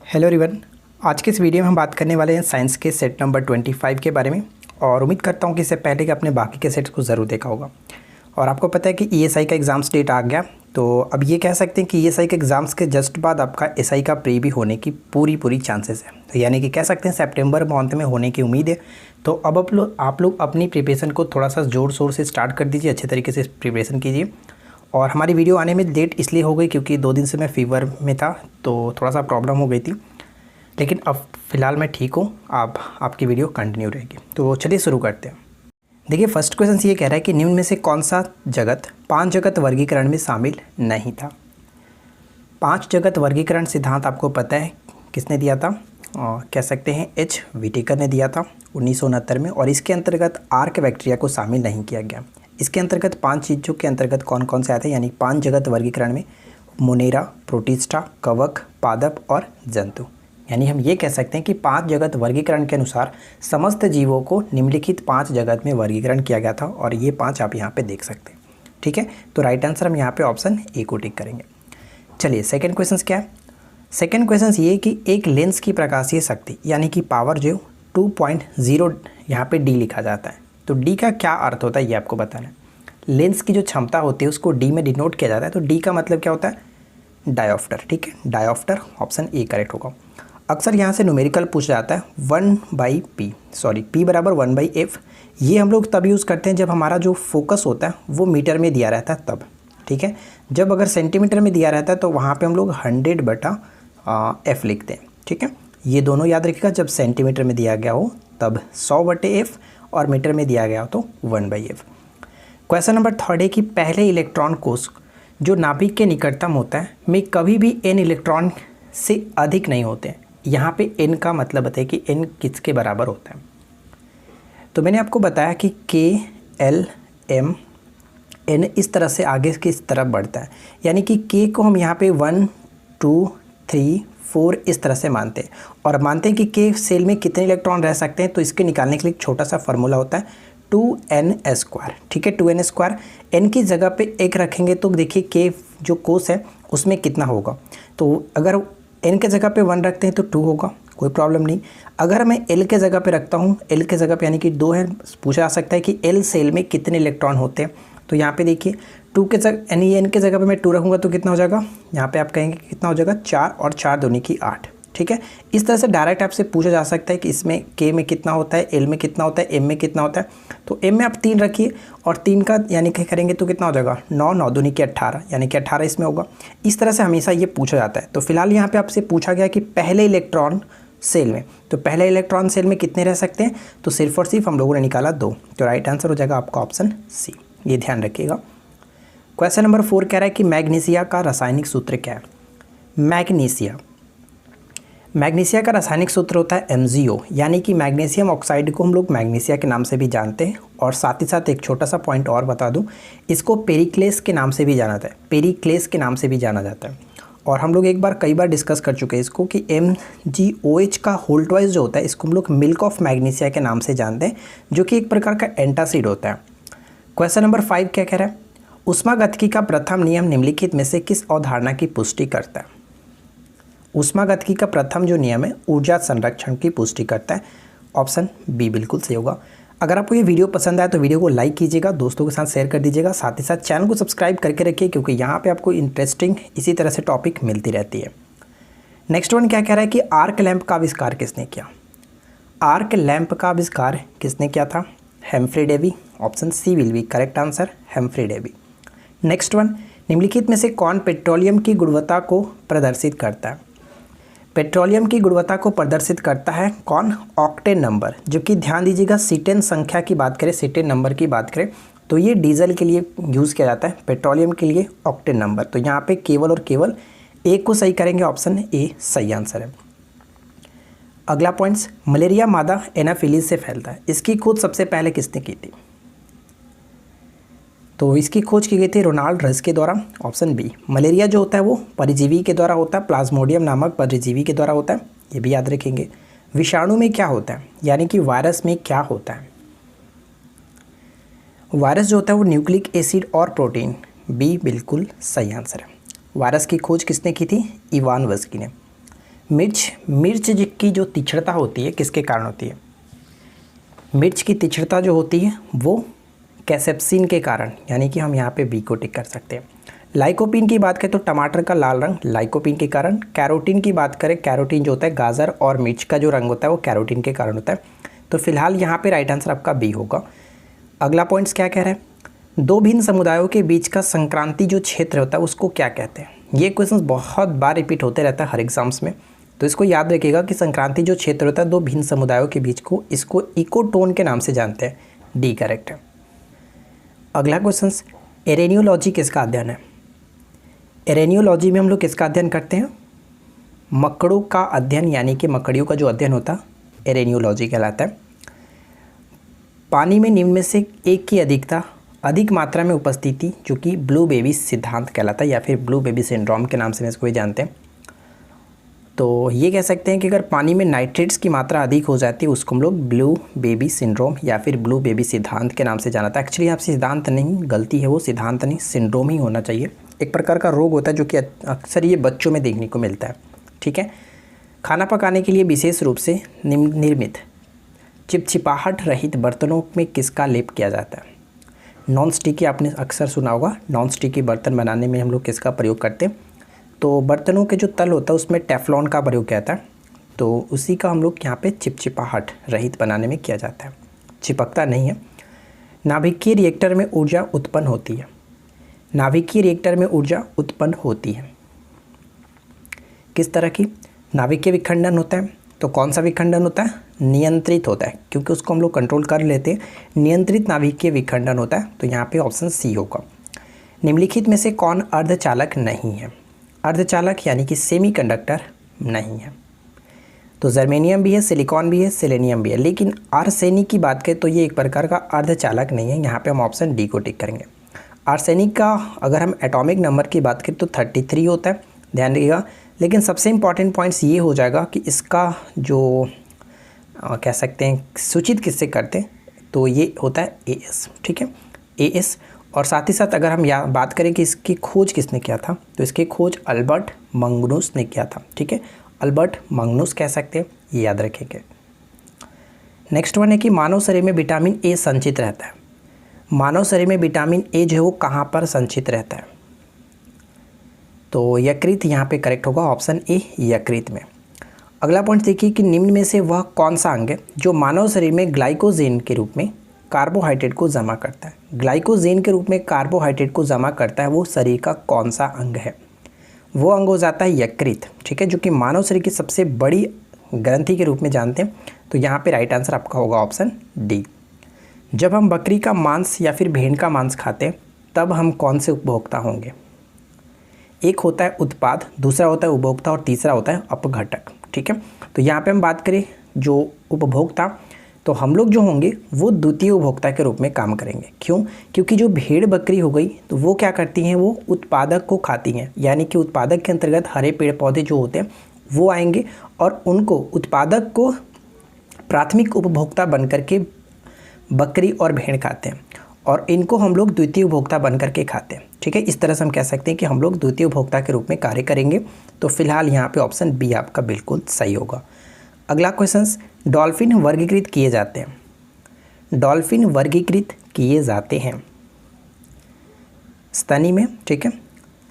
Hello everyone. आज के इस वीडियो में हम बात करने वाले हैं साइंस के सेट नंबर 25 के बारे में। और उम्मीद करता हूं कि इससे पहले कि आपने बाकी के सेट्स को ज़रूर देखा होगा। और आपको पता है कि ईएसआई का एग्ज़ाम्स डेट आ गया, तो अब ये कह सकते हैं कि ईएसआई के एग्ज़ाम्स के जस्ट बाद आपका एसआई का प्री भी होने की पूरी चांसेस है। तो यानी कि कह सकते हैं सितंबर मंथ में होने की उम्मीद है। तो अब आप लोग अपनी प्रिपरेशन को थोड़ा सा ज़ोर शोर से स्टार्ट कर दीजिए, अच्छे तरीके से प्रिपरेशन कीजिए। और हमारी वीडियो आने में लेट इसलिए हो गई क्योंकि 2 दिन से मैं फ़ीवर में था, तो थोड़ा सा प्रॉब्लम हो गई थी, लेकिन अब फ़िलहाल मैं ठीक हूँ। आपकी वीडियो कंटिन्यू रहेगी। तो चलिए शुरू करते हैं। देखिए, फर्स्ट क्वेश्चन ये कह रहा है कि निम्न में से कौन सा जगत 5 जगत वर्गीकरण में शामिल नहीं था। 5 जगत वर्गीकरण सिद्धांत आपको पता है किसने दिया था? कह सकते हैं एच व्हिटेकर ने दिया था 1969 में। और इसके अंतर्गत आर्क बैक्टीरिया को शामिल नहीं किया गया। इसके अंतर्गत 5 चीज़ों के अंतर्गत कौन कौन से आते हैं, यानी 5 जगत वर्गीकरण में मोनेरा, प्रोटिस्टा, कवक, पादप और जंतु। यानी हम ये कह सकते हैं कि 5 जगत वर्गीकरण के अनुसार समस्त जीवों को निम्नलिखित 5 जगत में वर्गीकरण किया गया था। और ये 5 आप यहाँ पे देख सकते हैं। ठीक है, तो राइट आंसर हम यहाँ पे ऑप्शन ए को टिक करेंगे। चलिए, सेकंड क्वेश्चन क्या है? सेकंड क्वेश्चन ये कि एक लेंस की प्रकाशीय शक्ति यानी कि पावर जो 2.0 यहाँ पे डी लिखा जाता है। तो डी का क्या अर्थ होता है ये आपको बताना है। लेंस की जो क्षमता होती है उसको डी में डिनोट किया जाता है। तो डी का मतलब क्या होता है? डायोप्टर। ठीक है, डायोप्टर ऑप्शन ए करेक्ट होगा। अक्सर यहाँ से न्यूमेरिकल पूछ जाता है 1/p, p बराबर 1/f। ये हम लोग तब यूज़ करते हैं जब हमारा जो फोकस होता है वो मीटर में दिया रहता है तब। ठीक है, जब अगर सेंटीमीटर में दिया रहता है तो वहाँ पे हम लोग 100/f लिखते हैं। ठीक है, ये दोनों याद रखिएगा। जब सेंटीमीटर में दिया गया हो तब 100/f और मीटर में दिया गया हो तो 1/f। क्वेश्चन नंबर 3 है कि पहले इलेक्ट्रॉन कोष जो नाभिक के निकटतम होता है में कभी भी n इलेक्ट्रॉन से अधिक नहीं होते हैं। यहाँ पे n का मतलब बताइए कि n किसके बराबर होता है। तो मैंने आपको बताया कि k, l, m, n इस तरह से आगे की इस तरफ बढ़ता है। यानी कि k को हम यहाँ पे 1, 2, 3, 4 इस तरह से मानते हैं। और मानते हैं कि k सेल में कितने इलेक्ट्रॉन रह सकते हैं। तो इसके निकालने के लिए एक छोटा सा फार्मूला होता है 2n²। ठीक है, 2n²। n की जगह पे 1 रखेंगे तो देखिए k जो कोष है उसमें कितना होगा। तो अगर n के जगह पे 1 रखते हैं तो 2 होगा, कोई प्रॉब्लम नहीं। अगर मैं l के जगह पे रखता हूँ, l के जगह पे यानी कि 2 है, पूछा जा सकता है कि l सेल में कितने इलेक्ट्रॉन होते हैं। तो यहाँ पे देखिए 2 के जगह यानी n के जगह पे मैं 2 रखूँगा तो कितना हो जाएगा, यहाँ पे आप कहेंगे कितना हो जाएगा 4 और 4 दूनी की 8। ठीक है, इस तरह से डायरेक्ट आपसे पूछा जा सकता है कि इसमें k में कितना होता है, l में कितना होता है, m में कितना होता है। तो m में आप 3 रखिए और 3 का यानी कि करेंगे तो कितना हो जाएगा 9, 9 दूनी की 18 यानी कि 18 इसमें होगा। इस तरह से हमेशा ये पूछा जाता है। तो फिलहाल यहाँ पे आपसे पूछा गया कि पहले इलेक्ट्रॉन सेल में, तो पहले इलेक्ट्रॉन सेल में कितने रह सकते हैं। तो सिर्फ और सिर्फ हम लोगों ने निकाला 2। तो राइट आंसर हो जाएगा आपका ऑप्शन सी, ये ध्यान रखिएगा। क्वेश्चन नंबर 4 कह रहा है कि मैग्नीशिया का रासायनिक सूत्र क्या है। मैग्नीशिया का रासायनिक सूत्र होता है MgO, यानी कि मैग्नीशियम ऑक्साइड को हम लोग मैग्नीशिया के नाम से भी जानते हैं। और साथ ही साथ एक छोटा सा पॉइंट और बता दूं, इसको पेरिक्लेस के नाम से भी जाना जाता है, पेरिक्लेस के नाम से भी जाना जाता है। और हम लोग कई बार डिस्कस कर चुके हैं इसको कि MgOH का होल्टवाइज जो होता है इसको हम लोग मिल्क ऑफ मैग्नीशिया के नाम से जानते हैं, जो कि एक प्रकार का एंटासिड होता है। क्वेश्चन नंबर 5 क्या कह रहा है? ऊष्मागतिकी का प्रथम नियम निम्नलिखित में से किस अवधारणा की पुष्टि करता है। ऊष्मागतिकी का प्रथम जो नियम है ऊर्जा संरक्षण की पुष्टि करता है। ऑप्शन बी बिल्कुल सही होगा। अगर आपको ये वीडियो पसंद आए तो वीडियो को लाइक कीजिएगा, दोस्तों के साथ शेयर कर दीजिएगा, साथ ही साथ चैनल को सब्सक्राइब करके रखिए क्योंकि यहाँ पे आपको इंटरेस्टिंग इसी तरह से टॉपिक मिलती रहती है। नेक्स्ट वन क्या कह रहा है कि आर्क लैंप का आविष्कार किसने किया। आर्क लैंप का आविष्कार किसने किया था? Humphry Davy. Option C will be correct answer, Humphry Davy. Next one, निम्नलिखित में से कौन पेट्रोलियम की गुणवत्ता को प्रदर्शित करता है। पेट्रोलियम की गुणवत्ता को प्रदर्शित करता है कौन? Octane number. जबकि ध्यान दीजिएगा सीटेन संख्या की बात करें, सीटेन नंबर की बात करें तो ये डीजल के लिए यूज़ किया जाता है, पेट्रोलियम के लिए ऑक्टेन नंबर। तो यहाँ पे केवल और केवल एक को सही करेंगे, ऑप्शन ए सही आंसर है। अगला पॉइंट्स, मलेरिया मादा एनाफिलीज से फैलता है, इसकी खोज सबसे पहले किसने की थी। तो इसकी खोज की गई थी रोनाल्ड रस के द्वारा। Option B. मलेरिया जो होता है वो परिजीवी के द्वारा होता है, प्लाज्मोडियम नामक परिजीवी के द्वारा होता है, ये भी याद रखेंगे। विषाणु में क्या होता है, यानी कि वायरस में क्या होता है। वायरस जो होता है वो न्यूक्लिक एसिड और प्रोटीन, बी बिल्कुल सही आंसर है। वायरस की खोज किसने की थी? इवान वस्की ने। मिर्च की जो तीक्ष्णता होती है किसके कारण होती है? मिर्च की तीक्ष्णता जो होती है वो कैसेप्सिन के कारण, यानी कि हम यहाँ पे बी को टिक कर सकते हैं। लाइकोपीन की बात करें तो टमाटर का लाल रंग लाइकोपीन के कारण। कैरोटीन की बात करें, कैरोटीन जो होता है गाजर और मिर्च का जो रंग होता है वो कैरोटीन के कारण होता है। तो फिलहाल यहाँ पे राइट आंसर आपका बी होगा। अगला पॉइंट्स क्या कह रहा है? दो भिन्न समुदायों के बीच का संक्रांति जो क्षेत्र होता है उसको क्या कहते हैं? ये क्वेश्चन बहुत बार रिपीट होते रहता है हर एग्जाम्स में, तो इसको याद रखिएगा कि संक्रांति जो क्षेत्र होता है दो भिन्न समुदायों के बीच को, इसको इकोटोन के नाम से जानते हैं। डी करेक्ट है। अगला क्वेश्चन, एरेनियोलॉजी किसका अध्ययन है? एरेनियोलॉजी में हम लोग किसका अध्ययन करते हैं? मकड़ों का अध्ययन, यानी कि मकड़ियों का जो अध्ययन होता है एरेनियोलॉजी कहलाता है। पानी में निम्न में से एक की अधिक मात्रा में उपस्थिति जो कि ब्लू बेबी सिद्धांत कहलाता है, या फिर ब्लू बेबी सिंड्रोम के नाम से इसको भी जानते हैं। तो ये कह सकते हैं कि अगर पानी में नाइट्रेट्स की मात्रा अधिक हो जाती है उसको हम लोग ब्लू बेबी सिंड्रोम या फिर ब्लू बेबी सिद्धांत के नाम से जाना था। एक्चुअली आप सिद्धांत नहीं, गलती है, वो सिद्धांत नहीं सिंड्रोम ही होना चाहिए। एक प्रकार का रोग होता है जो कि अक्सर ये बच्चों में देखने को मिलता है। ठीक है। खाना पकाने के लिए विशेष रूप से निर्मित चिपचिपाहट रहित बर्तनों में किसका लेप किया जाता है? नॉन स्टिकी, आपने अक्सर सुना होगा, नॉन स्टिकी बर्तन बनाने में हम लोग किसका प्रयोग करते हैं? तो बर्तनों के जो तल होता है उसमें टेफ्लॉन का प्रयोग किया जाता है, तो उसी का हम लोग यहाँ पे चिपचिपाहट रहित बनाने में किया जाता है, चिपकता नहीं है। नाभिकीय रिएक्टर में ऊर्जा उत्पन्न होती है। नाभिकीय रिएक्टर में ऊर्जा उत्पन्न होती है किस तरह की? नाभिकीय विखंडन होता है। तो कौन सा विखंडन होता है? नियंत्रित होता है, क्योंकि उसको हम लोग कंट्रोल कर लेते हैं। नियंत्रित नाभिकीय विखंडन होता है, तो यहाँ पे ऑप्शन सी होगा। निम्नलिखित में से कौन अर्धचालक नहीं है? अर्धचालक यानी कि सेमीकंडक्टर नहीं है। तो जर्मेनियम भी है, सिलिकॉन भी है, सेलेनियम भी है, लेकिन आर्सेनिक की बात करें तो ये एक प्रकार का अर्धचालक नहीं है। यहाँ पे हम ऑप्शन डी को टिक करेंगे। आर्सेनिक का अगर हम एटॉमिक नंबर की बात करें तो 33 होता है, ध्यान रखिएगा। लेकिन सबसे इम्पॉर्टेंट पॉइंट्स ये हो जाएगा कि इसका जो कह सकते हैं सूचित किससे करते हैं, तो ये होता है AS। ठीक है, AS। और साथ ही साथ अगर हम बात करें कि इसकी खोज किसने किया था, तो इसकी खोज अल्बर्ट मंगनूस ने किया था। ठीक है, अल्बर्ट मंगनूस कह सकते हैं, ये याद रखेंगे। नेक्स्ट वन है कि मानव शरीर में विटामिन ए संचित रहता है। मानव शरीर में विटामिन ए जो है वो कहाँ पर संचित रहता है? तो यकृत यहाँ पे करेक्ट होगा, ऑप्शन ए यकृत में। अगला पॉइंट देखिए कि निम्न में से वह कौन सा अंग है जो मानव शरीर में ग्लाइकोजेन के रूप में कार्बोहाइड्रेट को जमा करता है? ग्लाइकोजेन के रूप में कार्बोहाइड्रेट को जमा करता है वो शरीर का कौन सा अंग है? वो अंग हो जाता है यकृत। ठीक है, जो कि मानव शरीर की सबसे बड़ी ग्रंथि के रूप में जानते हैं। तो यहाँ पे राइट आंसर आपका होगा ऑप्शन डी। जब हम बकरी का मांस या फिर भेड़ का मांस खाते हैं तब हम कौन से उपभोक्ता होंगे? एक होता है उत्पाद, दूसरा होता है उपभोक्ता और तीसरा होता है अपघटक। ठीक है, तो यहाँ पे हम बात करें जो उपभोक्ता, तो हम लोग जो होंगे वो द्वितीय उपभोक्ता के रूप में काम करेंगे। क्यों? क्योंकि जो भेड़ बकरी हो गई तो वो क्या करती हैं, वो उत्पादक को खाती हैं, यानी कि उत्पादक के अंतर्गत हरे पेड़ पौधे जो होते हैं वो आएंगे और उनको उत्पादक को प्राथमिक उपभोक्ता बन करके बकरी और भेड़ खाते हैं, और इनको हम लोग द्वितीय उपभोक्ता बन करके खाते हैं। ठीक है, इस तरह से हम कह सकते हैं कि हम लोग द्वितीय उपभोक्ता के रूप में कार्य करेंगे। तो फिलहाल यहाँ पे ऑप्शन बी आपका बिल्कुल सही होगा। अगला क्वेश्चन, डॉल्फिन वर्गीकृत किए जाते हैं। डॉल्फिन वर्गीकृत किए जाते हैं स्तनी में। ठीक है,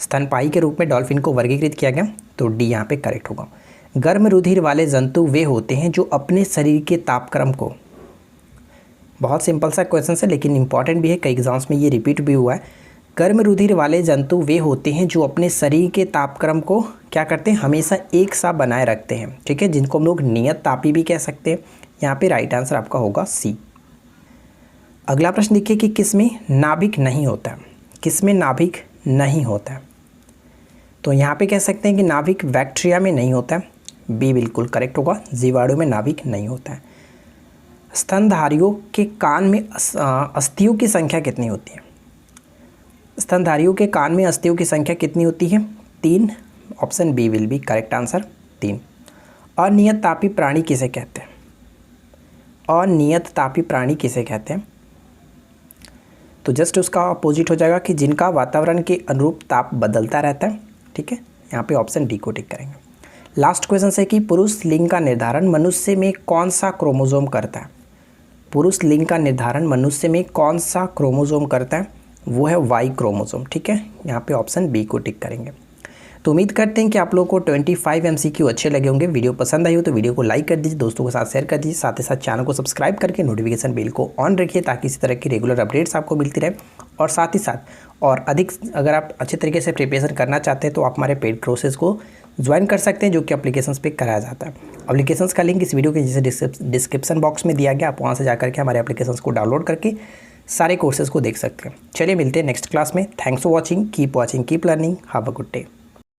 स्तनपायी के रूप में डॉल्फिन को वर्गीकृत किया गया, तो डी यहाँ पे करेक्ट होगा। गर्म रुधिर वाले जंतु वे होते हैं जो अपने शरीर के तापक्रम को, बहुत सिंपल सा क्वेश्चन है लेकिन इंपॉर्टेंट भी है, कई एग्जाम्स में ये रिपीट भी हुआ है। गर्म रुधिर वाले जंतु वे होते हैं जो अपने शरीर के तापक्रम को क्या करते हैं, हमेशा एक सा बनाए रखते हैं। ठीक है, जिनको हम लोग नियत तापी भी कह सकते हैं। यहाँ पे राइट आंसर आपका होगा सी। अगला प्रश्न देखिए कि किसमें नाभिक नहीं होता है? किसमें नाभिक नहीं होता है? तो यहाँ पे कह सकते हैं कि नाभिक बैक्टीरिया में नहीं होता है, बी बिल्कुल करेक्ट होगा। जीवाणु में नाभिक नहीं होता है। स्तनधारियों के कान में अस्थियों की संख्या कितनी होती है? स्तनधारियों के कान में अस्थियों की संख्या कितनी होती है? 3। Option B will be correct answer, 3। अनियत तापी प्राणी किसे कहते हैं? अनियत तापी प्राणी किसे कहते हैं? तो जस्ट उसका अपोजिट हो जाएगा कि जिनका वातावरण के अनुरूप ताप बदलता रहता है। ठीक है, यहाँ पे ऑप्शन डी को टिक करेंगे। लास्ट क्वेश्चन है कि पुरुष लिंग का निर्धारण मनुष्य में कौन सा क्रोमोसोम करता है। पुरुष लिंग का निर्धारण मनुष्य में कौन सा क्रोमोसोम करता है, वो है वाई क्रोमोसोम। ठीक है, यहाँ पे ऑप्शन बी को टिक करेंगे। तो उम्मीद करते हैं कि आप लोगों को 25 MCQ अच्छे लगे होंगे। वीडियो पसंद आई हो तो वीडियो को लाइक कर दीजिए, दोस्तों के साथ शेयर कर दीजिए, साथ ही साथ चैनल को सब्सक्राइब करके नोटिफिकेशन बेल को ऑन रखिए ताकि इसी तरह की रेगुलर अपडेट्स आपको मिलती रहे। और साथ ही साथ और अधिक अगर आप अच्छे तरीके से प्रिपरेशन करना चाहते हैं तो आप हमारे पेड कोर्सेज को ज्वाइन कर सकते हैं, जो कि एप्लीकेशंस पे कराया जाता है। एप्लीकेशंस का लिंक इस वीडियो के जैसे डिस्क्रिप्शन बॉक्स में दिया गया, आप वहाँ से जा करके हमारे एप्लीकेशंस को डाउनलोड करके सारे कोर्सेज को देख सकते हैं। चलिए मिलते हैं नेक्स्ट क्लास में। Thanks for watching, keep learning, have a good day.